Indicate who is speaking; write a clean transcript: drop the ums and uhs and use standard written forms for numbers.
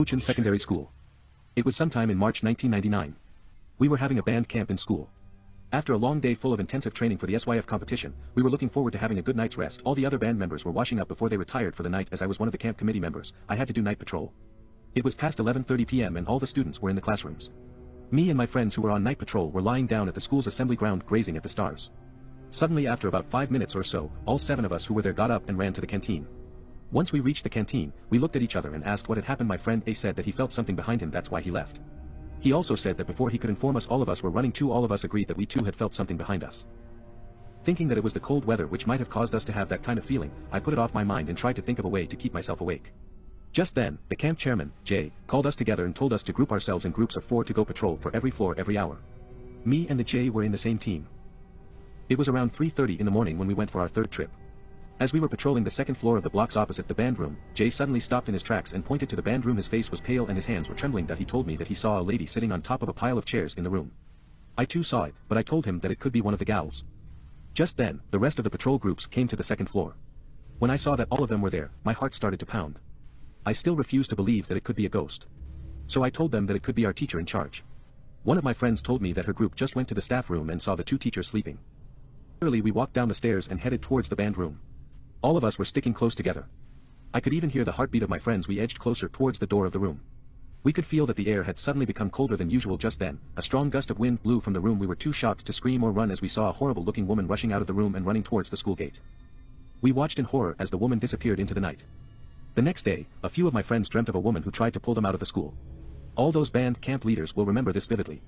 Speaker 1: Fuchun Secondary School. It was sometime in March 1999. We were having a band camp in school. After a long day full of intensive training for the SYF competition, we were looking forward to having a good night's rest. All the other band members were washing up before they retired for the night. As I was one of the camp committee members, I had to do night patrol. It was past 11:30 p.m. and all the students were in the classrooms. Me and my friends who were on night patrol were lying down at the school's assembly ground grazing at the stars. Suddenly, after about 5 minutes or so, all 7 of us who were there got up and ran to the canteen. Once we reached the canteen, we looked at each other and asked what had happened. My friend A said that he felt something behind him, that's why he left. He also said that before he could inform us all of us were running too. All of us agreed that we too had felt something behind us. Thinking that it was the cold weather which might have caused us to have that kind of feeling, I put it off my mind and tried to think of a way to keep myself awake. Just then, the camp chairman, J, called us together and told us to group ourselves in groups of 4 to go patrol for every floor every hour. Me and the J were in the same team. It was around 3:30 in the morning when we went for our third trip. As we were patrolling the second floor of the blocks opposite the band room, Jay suddenly stopped in his tracks and pointed to the band room. His face was pale and his hands were trembling. He told me that he saw a lady sitting on top of a pile of chairs in the room. I too saw it, but I told him that it could be one of the gals. Just then, the rest of the patrol groups came to the second floor. When I saw that all of them were there, my heart started to pound. I still refused to believe that it could be a ghost. So I told them that it could be our teacher in charge. One of my friends told me that her group just went to the staff room and saw the 2 teachers sleeping. Early we walked down the stairs and headed towards the band room. All of us were sticking close together. I could even hear the heartbeat of my friends. We edged closer towards the door of the room. We could feel that the air had suddenly become colder than usual. Just then, a strong gust of wind blew from the room. We were too shocked to scream or run as we saw a horrible-looking woman rushing out of the room and running towards the school gate. We watched in horror as the woman disappeared into the night. The next day, a few of my friends dreamt of a woman who tried to pull them out of the school. All those band camp leaders will remember this vividly.